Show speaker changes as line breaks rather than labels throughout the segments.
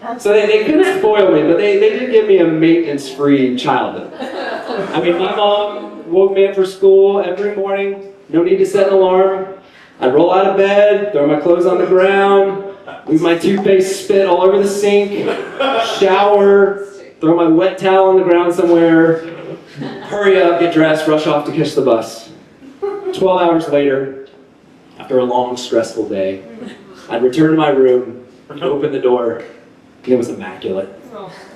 So they couldn't spoil me, but they did give me a maintenance-free childhood. I mean, my mom woke me up for school every morning, no need to set an alarm. I'd roll out of bed, throw my clothes on the ground, leave my toothpaste spit all over the sink, shower, throw my wet towel on the ground somewhere, hurry up, get dressed, rush off to catch the bus. 12 hours later, after a long, stressful day, I'd return to my room, open the door, and it was immaculate.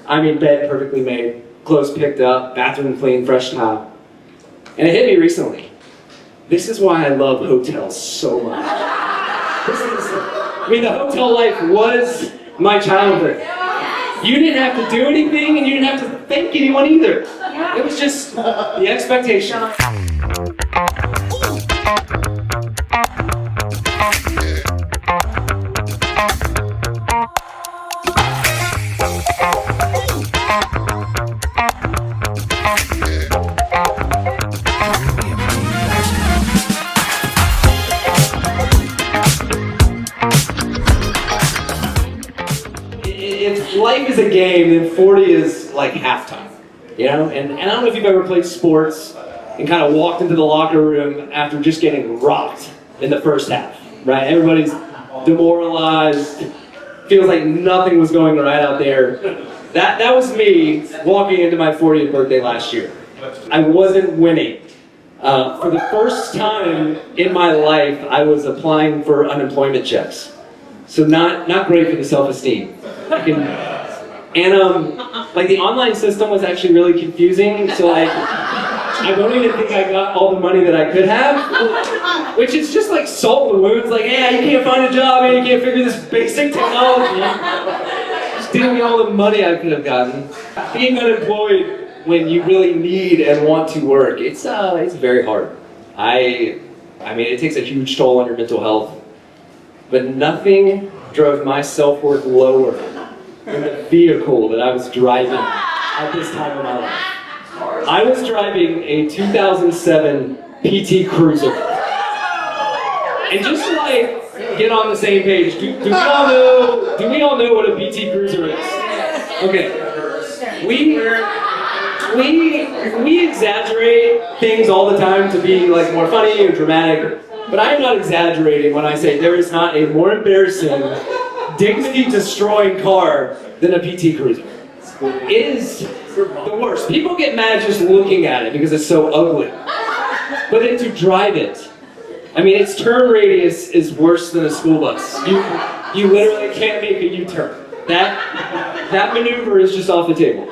I mean, bed perfectly made, clothes picked up, bathroom clean, fresh towel. And it hit me recently. This is why I love hotels so much. I mean, the hotel life was my childhood. You didn't have to do anything, and you didn't have to thank anyone either. It was just the expectation. If life is a game, then 40 is like halftime, you know? And I don't know if you've ever played sports and kind of walked into the locker room after just getting rocked in the first half, right? Everybody's demoralized, feels like nothing was going right out there. That was me walking into my 40th birthday last year. I wasn't winning. For the first time in my life, I was applying for unemployment checks. So not great for the self-esteem. Like the online system was actually really confusing, so like, I don't even think I got all the money that I could have, which is just like salt in the wounds, like, hey, you can't find a job, and you can't figure this basic technology. Just didn't get all the money I could have gotten. Being unemployed when you really need and want to work, it's very hard. I mean, it takes a huge toll on your mental health, but nothing drove my self-worth lower than the vehicle that I was driving at this time of my life. I was driving a 2007 PT Cruiser. And just to like get on the same page, do we all know what a PT Cruiser is? Okay. We exaggerate things all the time to be like more funny or dramatic, but I'm not exaggerating when I say there is not a more embarrassing, dignity-destroying car than a PT Cruiser. It is the worst. People get mad just looking at it because it's so ugly. But then to drive it, I mean, its turn radius is worse than a school bus. You literally can't make a U-turn. That maneuver is just off the table.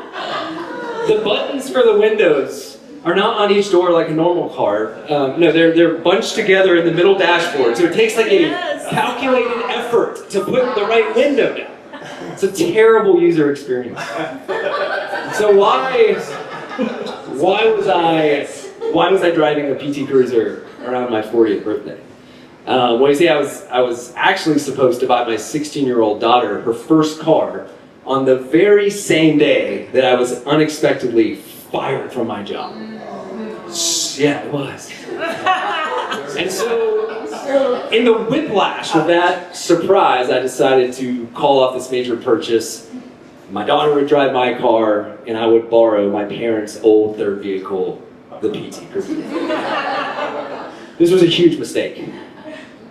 The buttons for the windows are not on each door like a normal car. No, they're bunched together in the middle dashboard. So it takes like a calculated effort to put the right window down. It's a terrible user experience. So why was I driving a PT Cruiser around my 40th birthday? Well, you see, I was actually supposed to buy my 16-year-old daughter her first car on the very same day that I was unexpectedly fired from my job. Yeah, it was. And so, in the whiplash of that surprise, I decided to call off this major purchase. My daughter would drive my car, and I would borrow my parents' old third vehicle, the PT Cruiser. This was a huge mistake.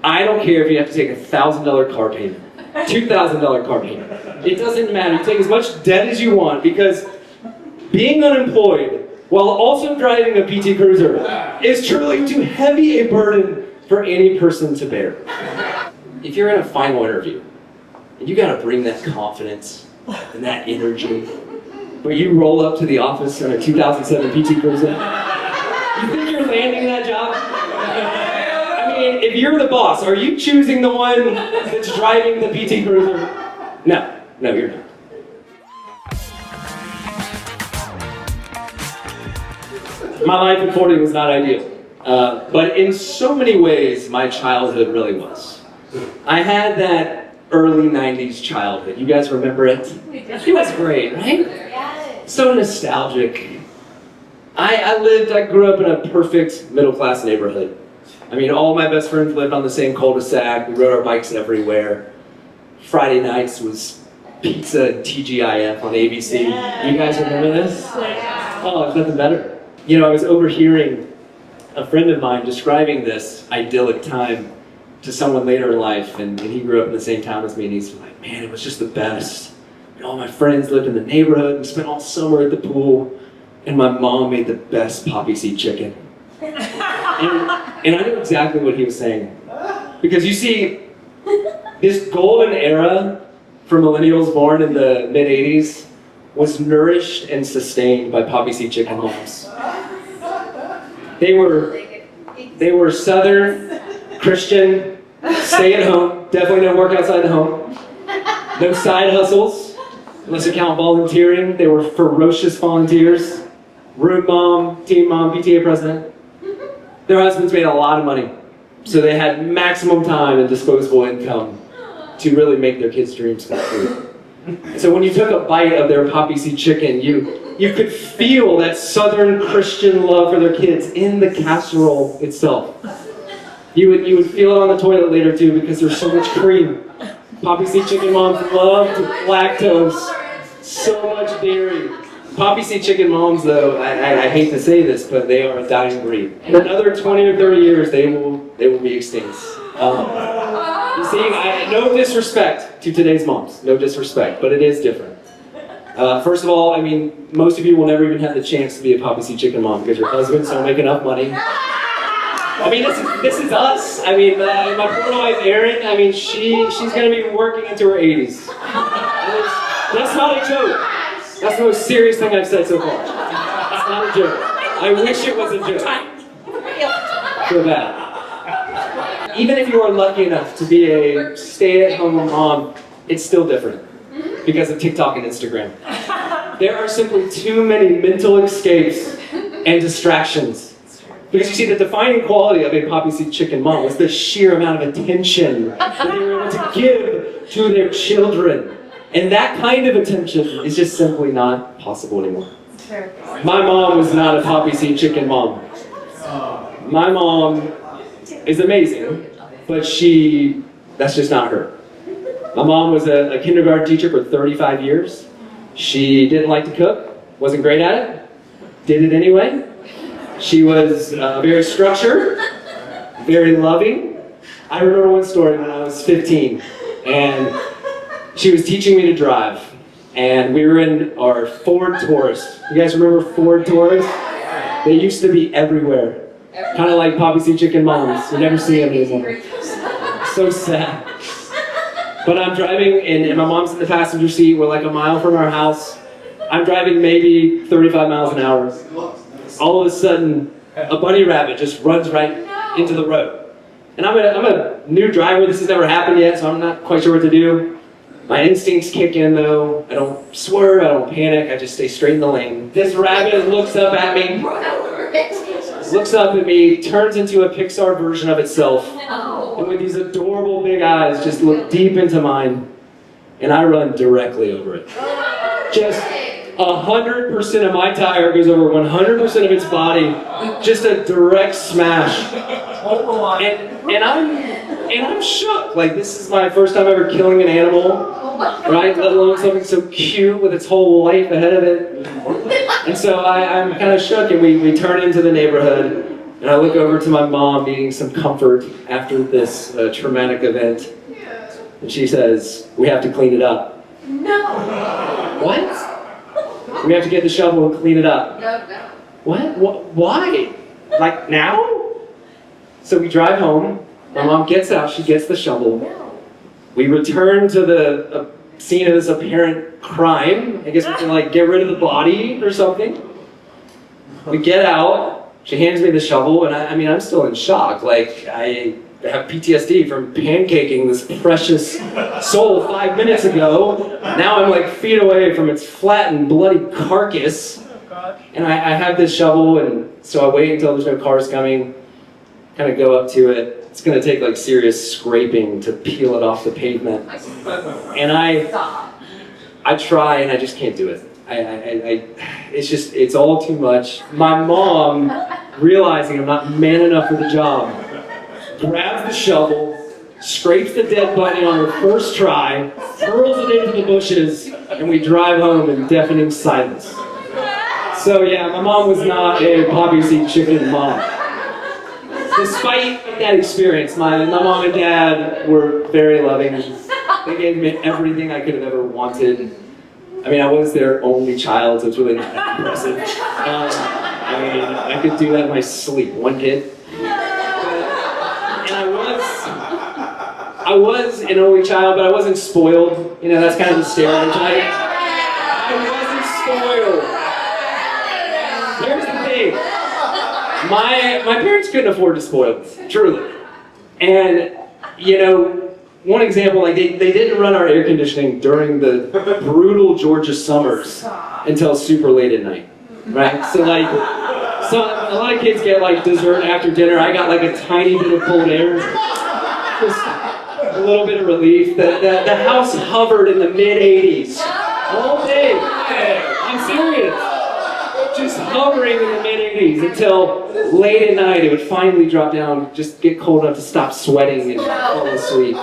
I don't care if you have to take a $1,000 car payment, $2,000 car payment. It doesn't matter. You take as much debt as you want, because being unemployed while also driving a PT Cruiser is truly too heavy a burden for any person to bear. If you're in a final interview, and you gotta bring that confidence and that energy, but you roll up to the office in a 2007 PT Cruiser, you think you're landing that job? I mean, if you're the boss, are you choosing the one that's driving the PT Cruiser? No, you're not. My life at 40 was not ideal, but in so many ways, my childhood really was. I had that early 90s childhood. You guys remember it? It was great, right? So nostalgic. I grew up in a perfect middle-class neighborhood. I mean, all my best friends lived on the same cul-de-sac. We rode our bikes everywhere. Friday nights was pizza and TGIF on ABC. You guys remember this? Oh, it's nothing better. You know, I was overhearing a friend of mine describing this idyllic time to someone later in life, and he grew up in the same town as me, and he's like, man, it was just the best. And all my friends lived in the neighborhood, we spent all summer at the pool, and my mom made the best poppy seed chicken. And I knew exactly what he was saying. Because you see, this golden era for millennials born in the mid-'80s was nourished and sustained by poppy seed chicken moms. They were Southern, Christian, stay at home, definitely no work outside the home, no side hustles, unless you count volunteering. They were ferocious volunteers, room mom, team mom, PTA president. Their husbands made a lot of money, so they had maximum time and disposable income to really make their kids' dreams come true. So when you took a bite of their poppy seed chicken, you could feel that Southern Christian love for their kids in the casserole itself. You would feel it on the toilet later too, because there's so much cream. Poppy seed chicken moms loved lactose, so much dairy. Poppy seed chicken moms, though, I hate to say this, but they are a dying breed. In another 20 or 30 years, they will be extinct. You see, no disrespect to today's moms, no disrespect, but it is different. First of all, I mean, most of you will never even have the chance to be a poppy seed chicken mom because your husbands don't make enough money. I mean, this is us. I mean, my poor wife Erin, I mean, she's going to be working into her 80s. That's not a joke. That's the most serious thing I've said so far. That's not a joke. I wish it was a joke. Feel bad. Even if you are lucky enough to be a stay-at-home mom, it's still different because of TikTok and Instagram. There are simply too many mental escapes and distractions. Because you see, the defining quality of a poppy seed chicken mom was the sheer amount of attention that they were able to give to their children. And that kind of attention is just simply not possible anymore. My mom was not a poppy seed chicken mom. My mom is amazing, but that's just not her. My mom was a kindergarten teacher for 35 years. She didn't like to cook, wasn't great at it, did it anyway. She was very structured, very loving. I remember one story when I was 15, and she was teaching me to drive, and we were in our Ford Taurus. You guys remember Ford Taurus? They used to be everywhere. Kind of like poppy seed chicken moms. You never see them anymore. So sad. But I'm driving, and my mom's in the passenger seat. We're like a mile from our house. I'm driving maybe 35 miles an hour. All of a sudden, a bunny rabbit just runs right into the road. And I'm a new driver. This has never happened yet, so I'm not quite sure what to do. My instincts kick in though. I don't swerve, I don't panic, I just stay straight in the lane. This rabbit looks up at me, turns into a Pixar version of itself, and with these adorable big eyes just look deep into mine, and I run directly over it. Just 100% of my tire goes over 100% of its body, just a direct smash. And I'm shook. Like, this is my first time ever killing an animal, right? Let alone something so cute with its whole life ahead of it. And so I'm kind of shook, and we turn into the neighborhood, and I look over to my mom needing some comfort after this traumatic event. And she says, "We have to clean it up."
No.
What? We have to get the shovel and clean it up.
No.
What? Why? Like now? So we drive home. My mom gets out. She gets the shovel.
No.
We return to the scene of this apparent crime. I guess we can like get rid of the body or something. We get out. She hands me the shovel, and I mean I'm still in shock. Like I have PTSD from pancaking this precious soul 5 minutes ago. Now I'm like feet away from its flattened, bloody carcass. And I have this shovel, and so I wait until there's no cars coming, kind of go up to it. It's going to take like serious scraping to peel it off the pavement. And I try, and I just can't do it. It's all too much. My mom, realizing I'm not man enough for the job, grabs the shovel, scrapes the dead bunny on her first try, hurls it into the bushes, and we drive home in deafening silence. So yeah, my mom was not a poppy seed chicken mom. Despite that experience, my mom and dad were very loving. They gave me everything I could have ever wanted. I mean, I was their only child, so it's really not that impressive. I mean, I could do that in my sleep, one kid. And I was an only child, but I wasn't spoiled. You know, that's kind of the stereotype. I wasn't spoiled. Here's the thing. My parents couldn't afford to spoil me, truly. And, you know, one example, like they didn't run our air conditioning during the brutal Georgia summers until super late at night, right? So like, a lot of kids get like dessert after dinner. I got like a tiny bit of cold air, just a little bit of relief. The house hovered in the mid-80s all day. I'm serious. Just hovering in the mid-80s until late at night it would finally drop down, just get cold enough to stop sweating and fall asleep.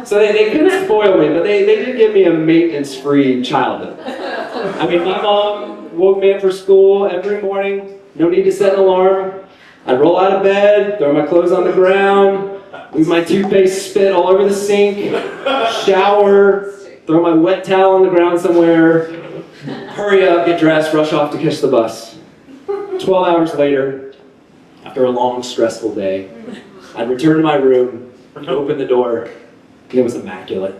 So they couldn't spoil me, but they did give me a maintenance-free childhood. I mean, my mom woke me up for school every morning, no need to set an alarm. I'd roll out of bed, throw my clothes on the ground, leave my toothpaste spit all over the sink, shower, throw my wet towel on the ground somewhere, hurry up, get dressed, rush off to catch the bus. 12 hours later, after a long, stressful day, I'd return to my room, open the door, and it was immaculate.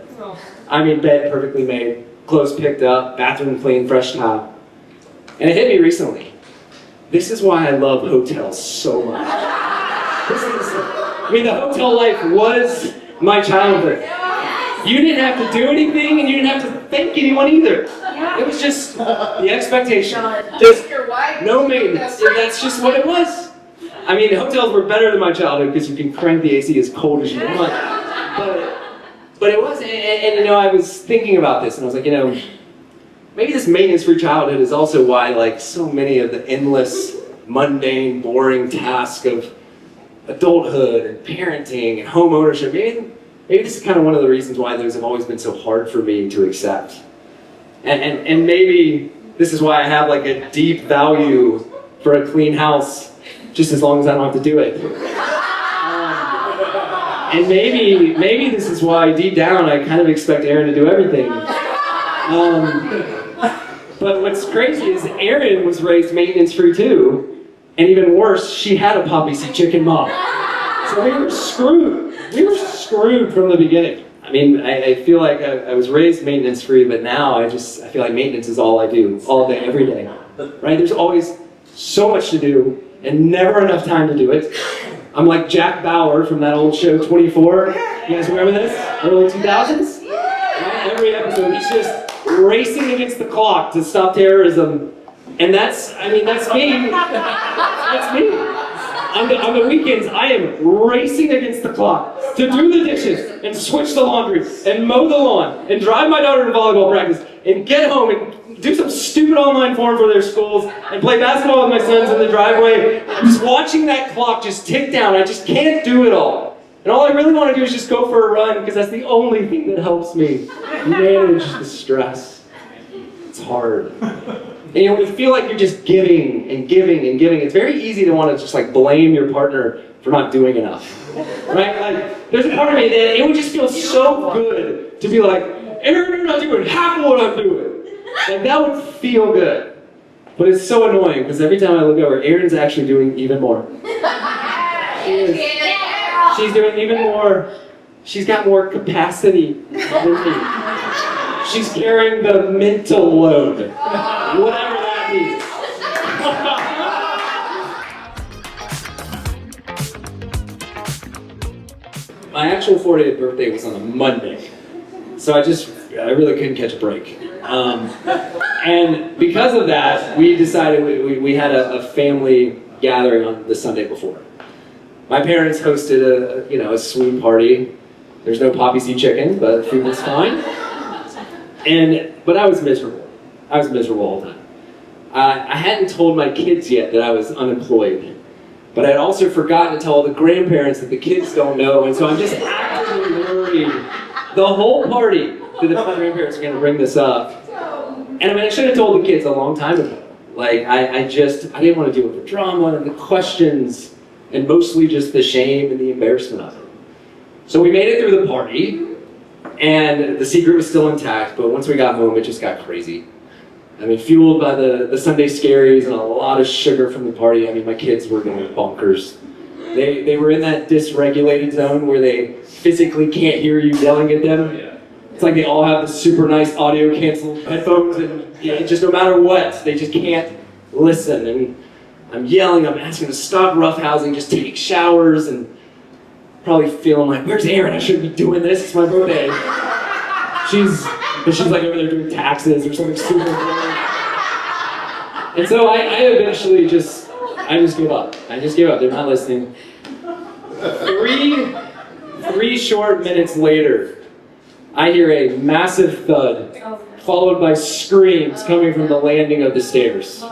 I mean, bed perfectly made, clothes picked up, bathroom clean, fresh towel. And it hit me recently. This is why I love hotels so much. I mean, the hotel life was my childhood. You didn't have to do anything, and you didn't have to thank anyone either. It was just the expectation. Just no maintenance. And that's just what it was. I mean, hotels were better than my childhood because you can crank the AC as cold as you want. But it was, and you know, I was thinking about this, and I was like, you know, maybe this maintenance-free childhood is also why, like, so many of the endless, mundane, boring tasks of adulthood and parenting and home ownership, maybe this is kind of one of the reasons why those have always been so hard for me to accept. And maybe this is why I have like a deep value for a clean house, just as long as I don't have to do it. And maybe this is why deep down I kind of expect Erin to do everything. But what's crazy is Erin was raised maintenance-free too, and even worse, she had a poppy seed chicken mom. So we were screwed. We were screwed from the beginning. I mean, I feel like I was raised maintenance-free, but now I feel like maintenance is all I do, all day, every day. Right? There's always so much to do, and never enough time to do it. I'm like Jack Bauer from that old show, 24. You guys remember this? Early 2000s? Right? Every episode, he's just racing against the clock to stop terrorism. And that's me. That's me. On the weekends, I am racing against the clock to do the dishes and switch the laundry and mow the lawn and drive my daughter to volleyball practice and get home and do some stupid online form for their schools and play basketball with my sons in the driveway. I'm just watching that clock just tick down. I just can't do it all. And all I really want to do is just go for a run because that's the only thing that helps me manage the stress. It's hard. And you know, when you feel like you're just giving and giving and giving, it's very easy to want to just like blame your partner for not doing enough. Right? Like, there's a part of me that it would just feel so good to be like, Erin, you're not doing half of what I'm doing. Like, that would feel good. But it's so annoying because every time I look over, Erin's actually doing even more. She is. She's doing even more. She's got more capacity than me. She's carrying the mental load. Whatever that means. My actual 40th birthday was on a Monday. So I really couldn't catch a break. And because of that, we decided we had a family gathering on the Sunday before. My parents hosted a sweet party. There's no poppy seed chicken, but food was fine. But I was miserable. I was miserable all the time. I hadn't told my kids yet that I was unemployed, but I'd also forgotten to tell all the grandparents that the kids don't know, and so I'm just actively the whole party, my grandparents are gonna bring this up. And I mean, I should have told the kids a long time ago. Like, I didn't want to deal with the drama and the questions, and mostly just the shame and the embarrassment of it. So we made it through the party, and the secret was still intact, but once we got home, it just got crazy. I mean, fueled by the Sunday scaries and a lot of sugar from the party, I mean, my kids were going bonkers. They were in that dysregulated zone where they physically can't hear you yelling at them. It's like they all have the super nice audio canceled headphones, and just no matter what, they just can't listen. And I'm yelling, I'm asking them to stop roughhousing, just take showers, and probably feeling like, where's Erin? I shouldn't be doing this, it's my birthday. She's like over there doing taxes or something super boring. And so I eventually just give up. I just give up, they're not listening. Three short minutes later, I hear a massive thud, followed by screams coming from the landing of the stairs.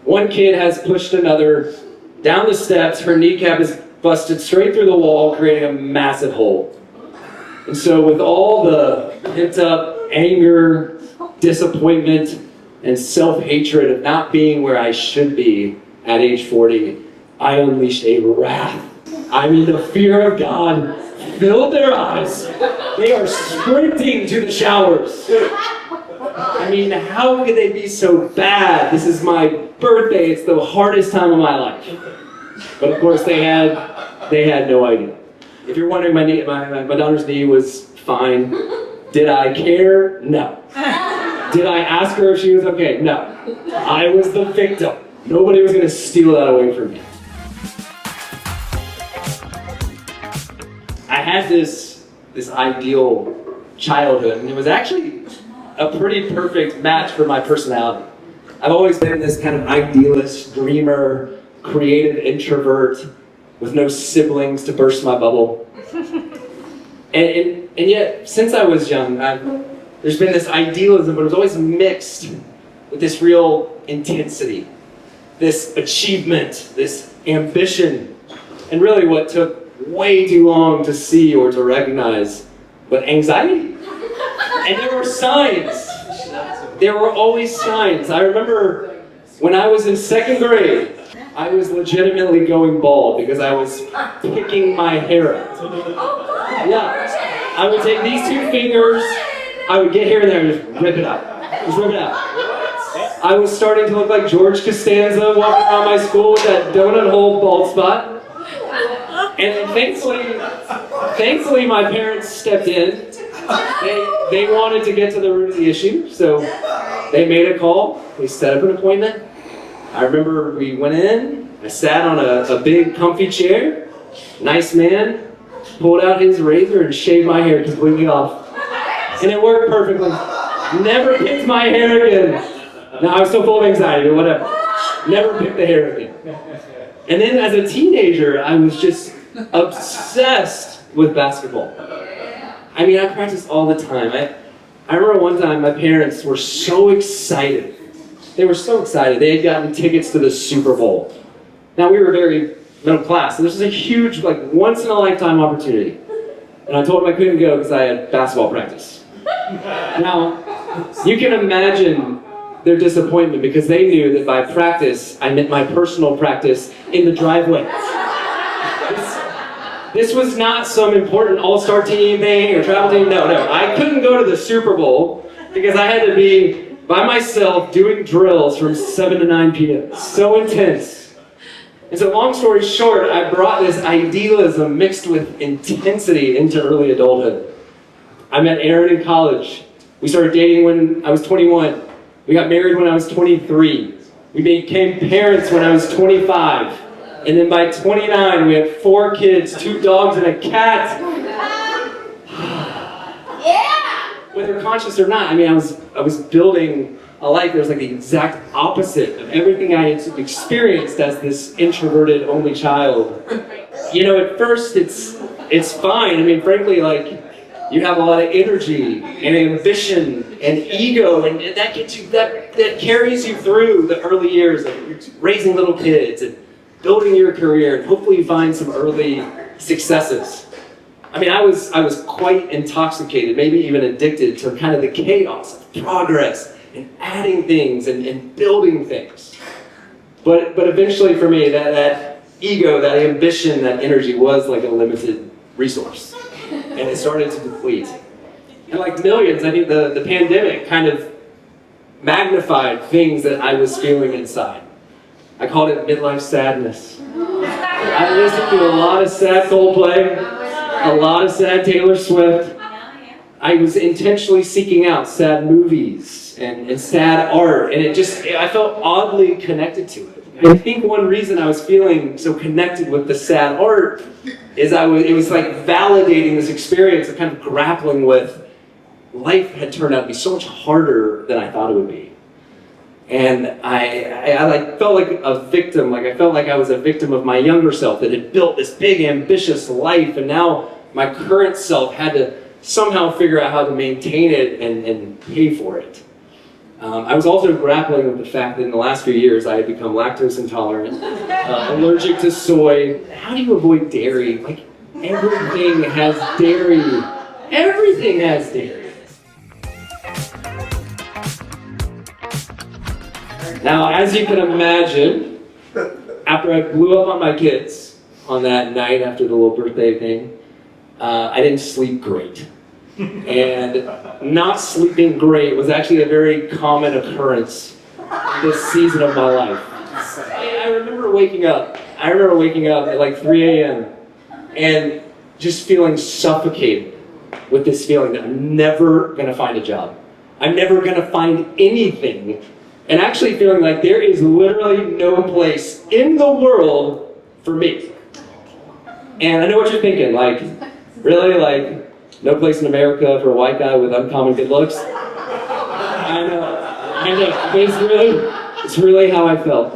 One kid has pushed another down the steps, her kneecap is busted straight through the wall, creating a massive hole. And so with all the pent-up anger, disappointment, and self-hatred of not being where I should be at age 40, I unleashed a wrath. I mean, the fear of God filled their eyes. They are sprinting to the showers. I mean, how could they be so bad? This is my birthday. It's the hardest time of my life. But of course, they had no idea. If you're wondering, my daughter's knee was fine. Did I care? No. Did I ask her if she was okay? No. I was the victim. Nobody was going to steal that away from me. I had this ideal childhood, and it was actually a pretty perfect match for my personality. I've always been this kind of idealist, dreamer, creative introvert with no siblings to burst my bubble. And yet, since I was young, there's been this idealism, but it was always mixed with this real intensity, this achievement, this ambition, and really what took way too long to see or to recognize, but anxiety. And there were signs. There were always signs. I remember when I was in second grade, I was legitimately going bald because I was picking my hair out. Yeah. I would take these two fingers, I would get here and there and just rip it out. Just rip it out. I was starting to look like George Costanza walking around my school with that donut hole bald spot. And then thankfully my parents stepped in. They wanted to get to the root of the issue, so they made a call. We set up an appointment. I remember we went in, I sat on a big comfy chair. Nice man pulled out his razor and shaved my hair completely off. And it worked perfectly. Never picked my hair again. Now I was still full of anxiety, but whatever. Never picked the hair again. And then as a teenager, I was just obsessed with basketball. I mean, I practiced all the time. I remember one time my parents were so excited. They were so excited. They had gotten tickets to the Super Bowl. Now, we were very middle class, so this was a huge, like, once-in-a-lifetime opportunity. And I told them I couldn't go because I had basketball practice. Now, you can imagine their disappointment because they knew that by practice, I meant my personal practice in the driveway. This was not some important all-star team thing or travel team. No. I couldn't go to the Super Bowl because I had to be by myself doing drills from 7 to 9 p.m. So intense. And so long story short, I brought this idealism mixed with intensity into early adulthood. I met Erin in college. We started dating when I was 21. We got married when I was 23. We became parents when I was 25. And then by 29, we had 4 kids, 2 dogs, and a cat.
Yeah!
Whether conscious or not, I mean, I was building a life that was like the exact opposite of everything I had experienced as this introverted only child. You know, at first it's fine. I mean, frankly, like, you have a lot of energy and ambition and ego, and that gets you that carries you through the early years of raising little kids and building your career, and hopefully you find some early successes. I mean, I was quite intoxicated, maybe even addicted to kind of the chaos of progress and adding things and building things. But eventually for me, that ego, that ambition, that energy was like a limited resource. And it started to deplete. And like millions, I think the pandemic kind of magnified things that I was feeling inside. I called it midlife sadness. I listened to a lot of sad Coldplay, a lot of sad Taylor Swift. I was intentionally seeking out sad movies and sad art, and I felt oddly connected to it. I think one reason I was feeling so connected with the sad art is it was like validating this experience of kind of grappling with life had turned out to be so much harder than I thought it would be. And I like felt like a victim, like I felt like I was a victim of my younger self that had built this big ambitious life, and now my current self had to somehow figure out how to maintain it and pay for it. I was also grappling with the fact that in the last few years I had become lactose intolerant, allergic to soy. How do you avoid dairy? Like, everything has dairy. Everything has dairy. Now, as you can imagine, after I blew up on my kids on that night after the little birthday thing, I didn't sleep great. And not sleeping great was actually a very common occurrence this season of my life. I remember waking up at like 3 a.m. and just feeling suffocated with this feeling that I'm never gonna find a job. I'm never gonna find anything. And actually feeling like there is literally no place in the world for me. And I know what you're thinking, like, really? Like, no place in America for a white guy with uncommon good looks? I know, but it's really how I felt.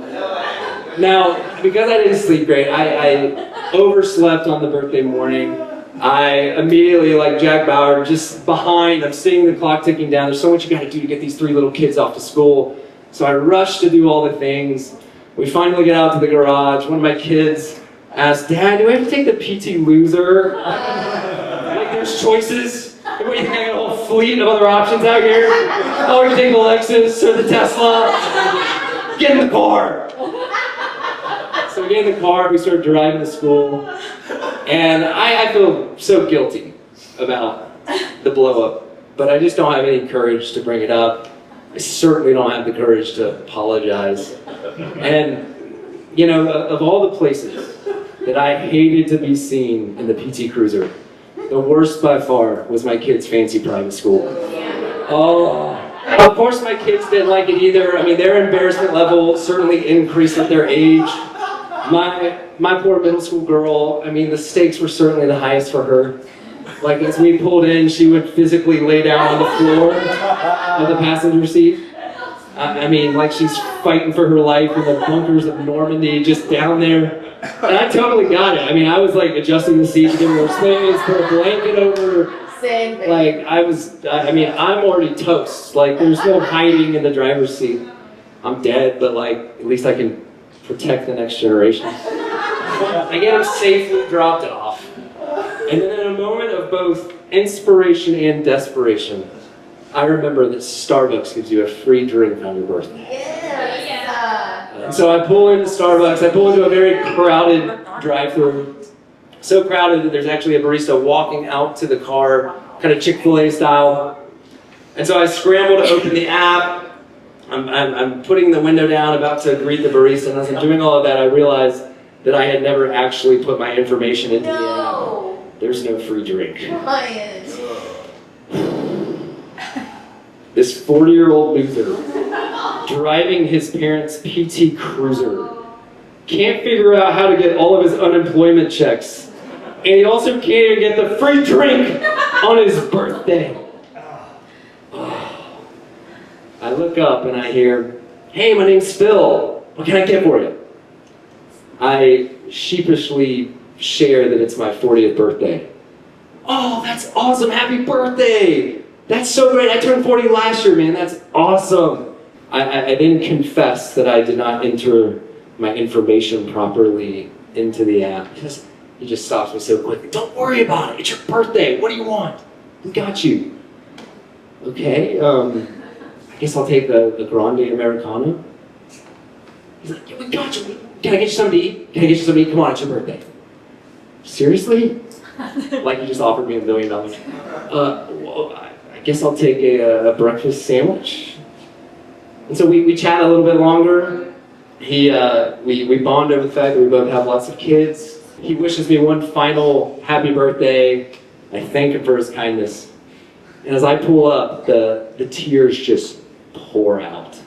Now, because I didn't sleep great, I overslept on the birthday morning. I immediately, like Jack Bauer, just behind, I'm seeing the clock ticking down. There's so much you gotta do to get these 3 little kids off to school. So I rushed to do all the things. We finally get out to the garage. One of my kids asked, "Dad, do we have to take the PT Loser?" Like, there's choices. What do you think, I got a whole fleet of other options out here? Oh, we can take the Lexus or the Tesla. Get in the car. So we get in the car, we start driving to school. And I feel so guilty about the blow up, but I just don't have any courage to bring it up. I certainly don't have the courage to apologize. And, you know, of all the places that I hated to be seen in the PT Cruiser, the worst by far was my kids' fancy private school. Oh, of course my kids didn't like it either. I mean, their embarrassment level certainly increased with their age. My poor middle school girl, I mean, the stakes were certainly the highest for her. Like, as we pulled in, she would physically lay down on the floor of the passenger seat. I mean, like she's fighting for her life in the bunkers of Normandy, just down there. And I totally got it. I mean, I was like adjusting the seat to give her space, put a blanket over.
Same thing.
Like, I'm already toast. Like, there's no hiding in the driver's seat. I'm dead, but like, at least I can protect the next generation. I get them safely dropped off. And then in a moment of both inspiration and desperation, I remember that Starbucks gives you a free drink on your birthday.
Yes.
So I pull into Starbucks, I pull into a very crowded drive-thru. So crowded that there's actually a barista walking out to the car, kind of Chick-fil-A style. And so I scramble to open the app. I'm putting the window down, about to greet the barista, and as I'm doing all of that, I realized that I had never actually put my information into the app. There's no free drink. This 40-year-old loser, driving his parents' PT Cruiser, can't figure out how to get all of his unemployment checks. And he also can't even get the free drink on his birthday. I look up and I hear, "Hey, my name's Phil. What can I get for you?" I sheepishly share that it's my 40th birthday. "Oh, that's awesome. Happy birthday. That's so great. I turned 40 last year, man. That's awesome." I then confess that I did not enter my information properly into the app. Because, he just stops me so quickly. Don't worry about it. It's your birthday. What do you want? We got you. Okay, I guess I'll take the grande Americano. He's like, yeah, we got you. Can I get you something to eat? Can I get you something to eat? Come on, it's your birthday. Seriously? Like you just offered me $1 million. Well, I guess I'll take a breakfast sandwich. And so we chat a little bit longer. We bond over the fact that we both have lots of kids. He wishes me one final happy birthday. I thank him for his kindness. And as I pull up, the tears just pour out.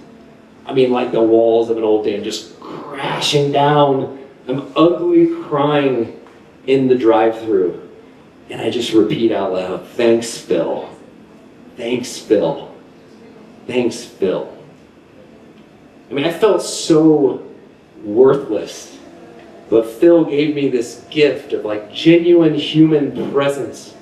I mean, like the walls of an old dam just crashing down. I'm ugly crying in the drive-thru. And I just repeat out loud, thanks, Phil. Thanks, Phil. Thanks, Phil. I mean, I felt so worthless. But Phil gave me this gift of like genuine human presence.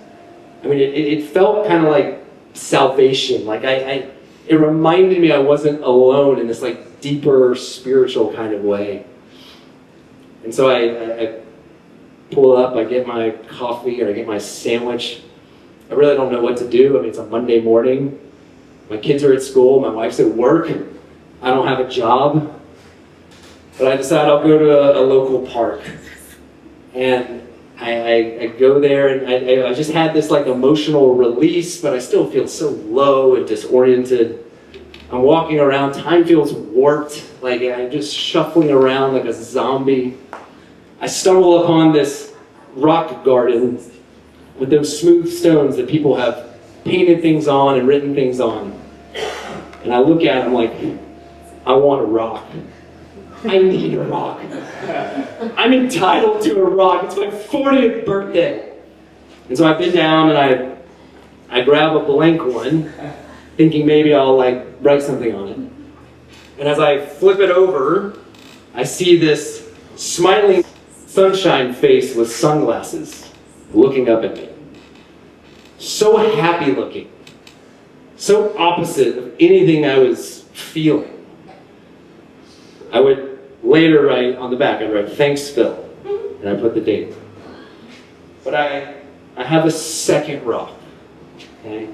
I mean, it felt kind of like salvation. Like it reminded me I wasn't alone in this like deeper spiritual kind of way. And so I pull up, I get my coffee, or I get my sandwich. I really don't know what to do. I mean, it's a Monday morning. My kids are at school, my wife's at work. I don't have a job. But I decide I'll go to a local park. And I go there, and I just had this like emotional release, but I still feel so low and disoriented. I'm walking around, time feels warped, like I'm just shuffling around like a zombie. I stumble upon this rock garden with those smooth stones that people have painted things on and written things on. And I look at it, I'm like, I want a rock. I need a rock. I'm entitled to a rock. It's my 40th birthday. And so I bend down and I grab a blank one, thinking maybe I'll like write something on it. And as I flip it over, I see this smiling sunshine face with sunglasses looking up at me. So happy looking. So opposite of anything I was feeling. I would later write on the back, I'd write, thanks, Phil. And I put the date. But I have a second rock. Okay?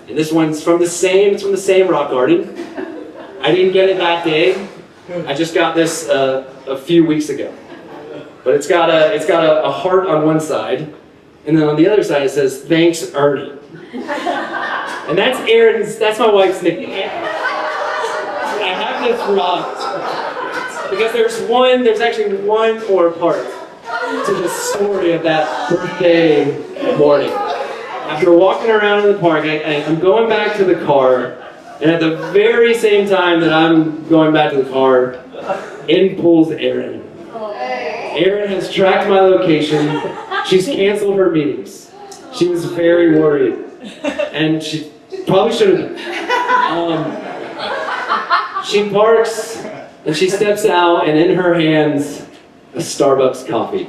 And this one's from the same rock garden. I didn't get it that day. I just got this a few weeks ago. But it's got a heart on one side, and then on the other side it says, thanks, Ernie. And that's my wife's nickname. I have this rock because there's actually one more part to the story of that birthday morning. After walking around in the park, I'm going back to the car, and at the very same time that I'm going back to the car, in pulls Erin. Erin has tracked my location. She's canceled her meetings. She was very worried, and she probably should have been. She parks, and she steps out, and in her hands, a Starbucks coffee.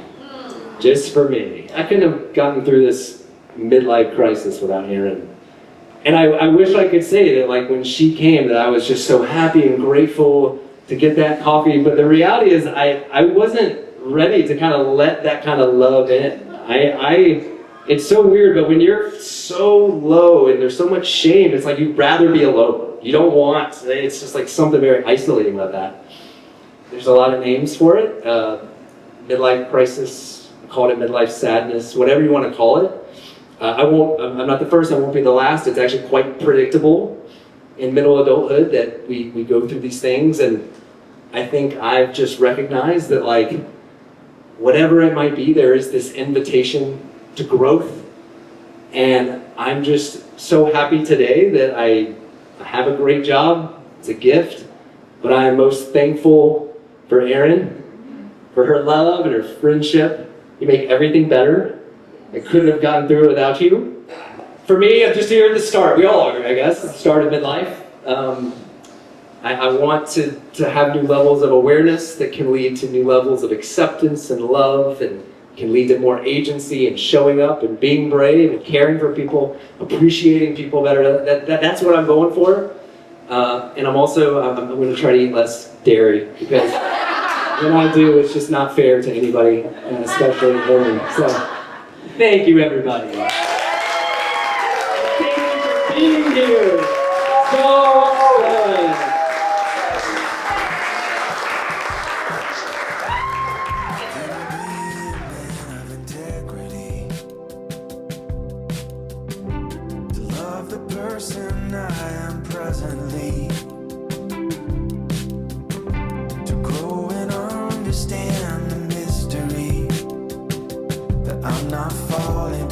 Just for me. I couldn't have gotten through this midlife crisis without Erin. And I wish I could say that like when she came that I was just so happy and grateful to get that coffee, but the reality is I wasn't ready to kind of let that kind of love in. It's so weird, but when you're so low and there's so much shame, it's like you'd rather be alone. You don't want, it's just like something very isolating about that. There's a lot of names for it. Midlife crisis, I call it midlife sadness, whatever you want to call it. I'm not the first, I won't be the last. It's actually quite predictable in middle adulthood that we go through these things, and I think I've just recognized that like, whatever it might be, there is this invitation to growth, and I'm just so happy today that I have a great job. It's a gift, but I am most thankful for Erin, for her love and her friendship. You make everything better. I couldn't have gotten through it without you. For me, I'm just here at the start. We all are, I guess, at the start of midlife. I want to have new levels of awareness that can lead to new levels of acceptance and love, and can lead to more agency and showing up and being brave and caring for people, appreciating people better. That's what I'm going for. And I'm going to try to eat less dairy because than I do. It's just not fair to anybody, and especially women. So, thank you, everybody. Thank you for being here. So good.
The person I am presently, to grow and understand the mystery that I'm not falling